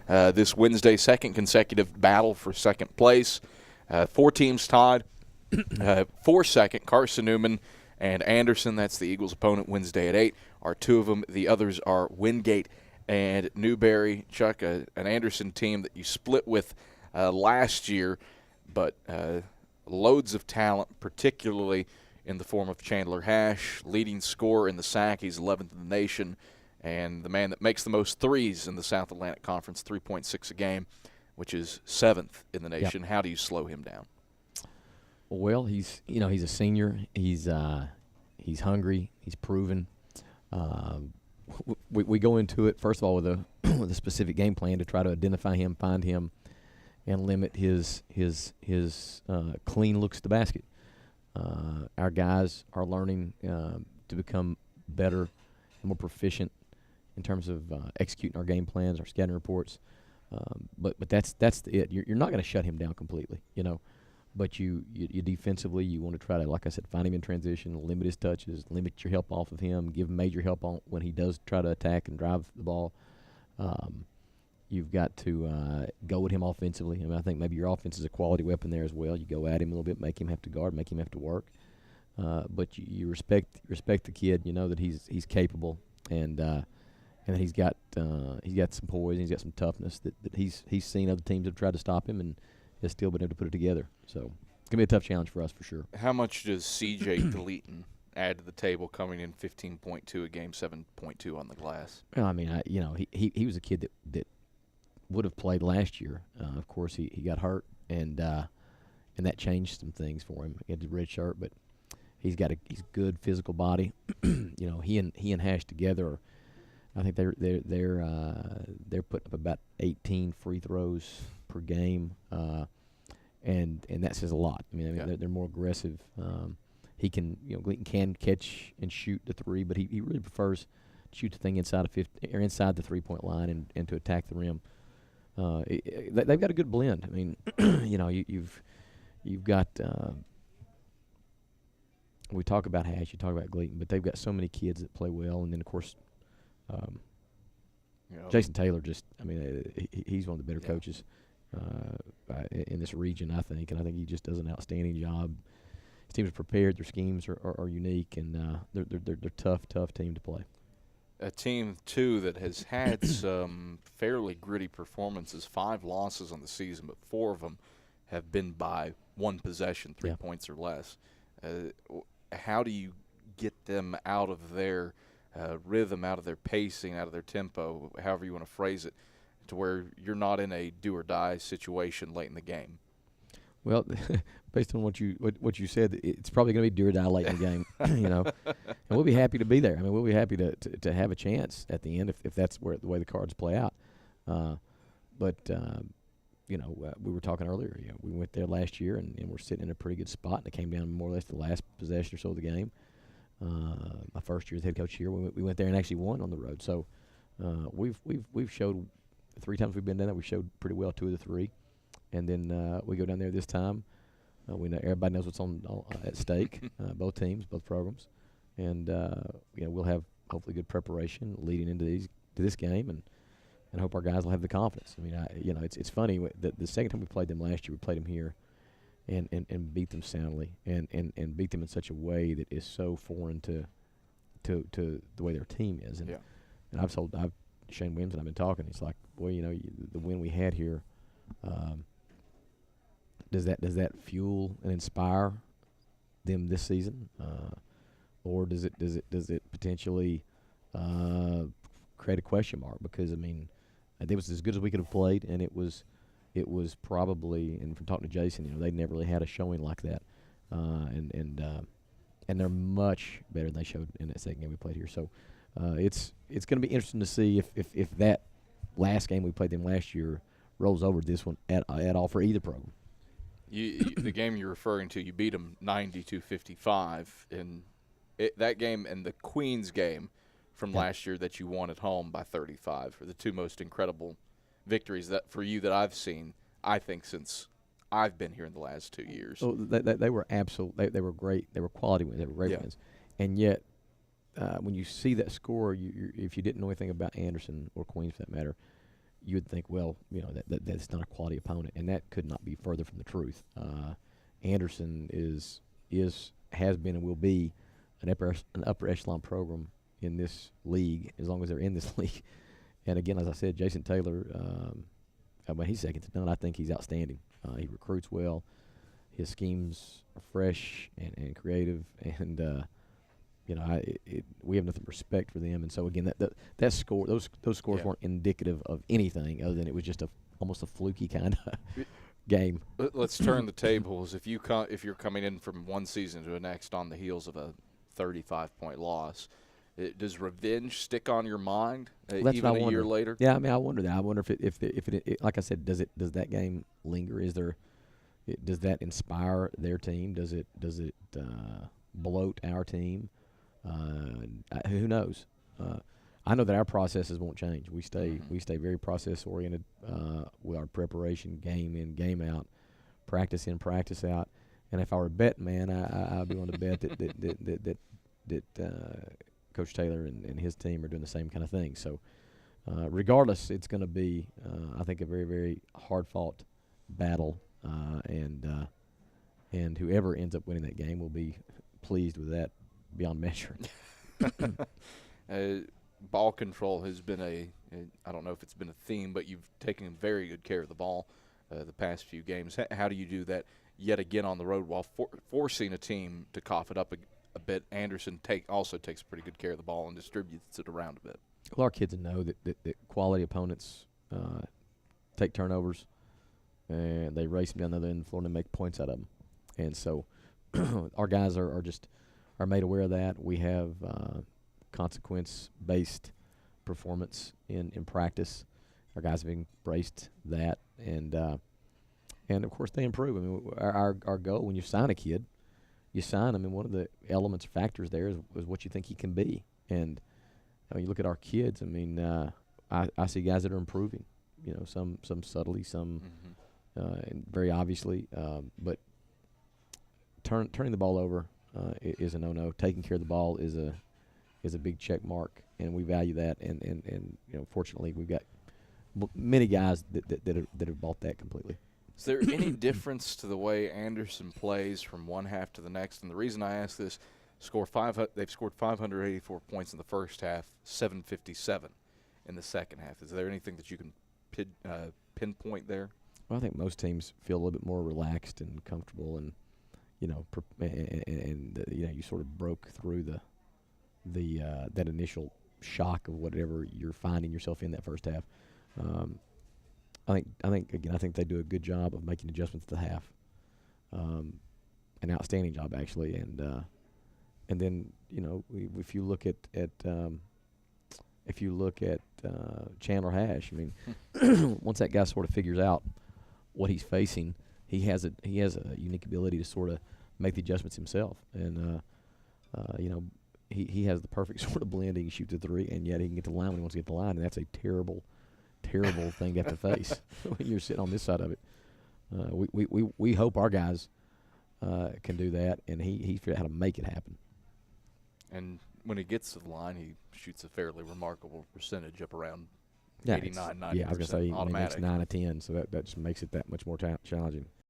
this Wednesday, second consecutive battle for second place. 4 teams tied for second. Carson-Newman and Anderson, that's the Eagles' opponent Wednesday at 8, are 2 of them. The others are Wingate and Newberry. Chuck, an Anderson team that you split with last year, but loads of talent, particularly in the form of Chandler Hash, leading scorer in the SAC. He's 11th in the nation, and the man that makes the most threes in the South Atlantic Conference, 3.6 a game, which is 7th in the nation. Yep. How do you slow him down? Well, he's a senior. He's hungry. He's proven. We go into it first of all with a specific game plan to try to identify him, find him, and limit his clean looks to the basket. Our guys are learning to become better and more proficient in terms of executing our game plans, our scouting reports. But that's it. You're not going to shut him down completely, But you defensively, you want to try to, like I said, find him in transition, limit his touches, limit your help off of him, give him major help on when he does try to attack and drive the ball. You've got to go at him offensively. I think maybe your offense is a quality weapon there as well. You go at him a little bit, make him have to guard, make him have to work. But you respect the kid. You know that he's capable, and that he's got some poise, and he's got some toughness that he's seen other teams have tried to stop him and has still been able to put it together. So it's gonna be a tough challenge for us for sure. How much does C.J. Gleaton add to the table, coming in 15.2 a game, 7.2 on the glass? Well, I mean, he was a kid that would have played last year. Of course, he got hurt, and that changed some things for him. He had the red shirt, but he's good physical body. He and Hash together, I think they're putting up about 18 free throws per game, and that says a lot. I mean, they're more aggressive. Gleaton can catch and shoot the three, but he really prefers to shoot the thing inside the 3-point line and to attack the rim. They've got a good blend. I mean, you've got. We talk about Hash, you talk about Gleaton, but they've got so many kids that play well, and then of course, Jason Taylor. He's one of the better coaches in this region, I think, and I think he just does an outstanding job. His teams are prepared, their schemes are unique, and they're tough team to play. A team, too, that has had some fairly gritty performances, 5 losses on the season, but 4 of them have been by 1 possession, 3 points or less. How do you get them out of their rhythm, out of their pacing, out of their tempo, however you want to phrase it, to where you're not in a do-or-die situation late in the game? Well, based on what you said, it's probably going to be do or die late in the game, and we'll be happy to be there. I mean, we'll be happy to have a chance at the end if that's the way the cards play out. We were talking earlier. We went there last year and we're sitting in a pretty good spot, and it came down more or less the last possession or so of the game. My first year as head coach here, we went there and actually won on the road. So we've showed 3 times we've been down there. We showed pretty well 2 of the 3. And then we go down there this time. We know everybody knows what's at stake, both teams, both programs, and we'll have hopefully good preparation leading into this game, and hope our guys will have the confidence. I mean, it's funny the second time we played them last year, we played them here, and beat them soundly, and beat them in such a way that is so foreign to the way their team is. And I've Shane Williams and I've been talking. He's like, boy, the win we had here. Does that fuel and inspire them this season, or does it potentially create a question mark? Because it was as good as we could have played, and it was probably, and from talking to Jason, they never really had a showing like that, and they're much better than they showed in that second game we played here. So it's going to be interesting to see if that last game we played them last year rolls over this one at all for either program. The game you're referring to, you beat them 90-55 in that game, and the Queens game from last year that you won at home by 35 are the 2 most incredible victories that I've seen, I think, since I've been here in the last 2 years. Oh, they were absolute. They were great. They were quality wins. They were great wins. And yet, when you see that score, if you didn't know anything about Anderson or Queens for that matter, you would think, well, that's not a quality opponent, and that could not be further from the truth. Anderson has been and will be an upper echelon program in this league as long as they're in this league. And again, as I said, Jason Taylor, when he's second to none, I think he's outstanding. He recruits well. His schemes are fresh and creative, and we have nothing but respect for them. And so again, that score, those scores weren't indicative of anything other than it was just almost a fluky kind of game. Let's turn the tables. If you're coming in from one season to the next on the heels of a 35-point loss, does revenge stick on your mind even a year later? Yeah, I mean, I wonder that. I wonder if it like I said, does that game linger? Does that inspire their team? Does it bloat our team? Who knows? I know that our processes won't change. We stay very process oriented with our preparation, game in, game out, practice in, practice out. And if I were a bet man, I'd be willing to bet that Coach Taylor and his team are doing the same kind of thing. So regardless, it's going to be I think a very, very hard fought battle, and whoever ends up winning that game will be pleased with that beyond measure. Ball control has been I don't know if it's been a theme, but you've taken very good care of the ball the past few games. How do you do that yet again on the road while forcing a team to cough it up a bit? Anderson also takes pretty good care of the ball and distributes it around a bit. Well, our kids know that quality opponents take turnovers, and they race them down the other end of the floor and make points out of them. And so our guys are made aware of that. We have consequence-based performance in practice. Our guys have embraced that, and of course they improve. I mean, our goal when you sign a kid, you sign him, and one of the elements or factors there is what you think he can be. And you look at our kids. I mean, I see guys that are improving. Some subtly, some and very obviously, but turning the ball over is a no-no. Taking care of the ball is a big check mark, and we value that. And fortunately, we've got many guys that have bought that completely. Is there any difference to the way Anderson plays from one half to the next? And the reason I ask this, they've scored 584 points in the first half, 757 in the second half. Is there anything that you can pinpoint there? Well, I think most teams feel a little bit more relaxed and comfortable, and you sort of broke through that initial shock of whatever you're finding yourself in that first half. I think they do a good job of making adjustments to the half, an outstanding job actually, and then if you look at Chandler Hash, I mean, once that guy sort of figures out what he's facing, he has a unique ability to sort of make the adjustments himself, and he has the perfect sort of blend. He can shoot the three, and yet he can get to the line when he wants to get to the line, and that's a terrible thing to have to face when you're sitting on this side of it. We hope our guys can do that, and he figured out how to make it happen. And when he gets to the line, he shoots a fairly remarkable percentage, up around 89, 90%. Yeah, I was going to say he makes automatic. 9 of 10, so that just makes it that much more challenging.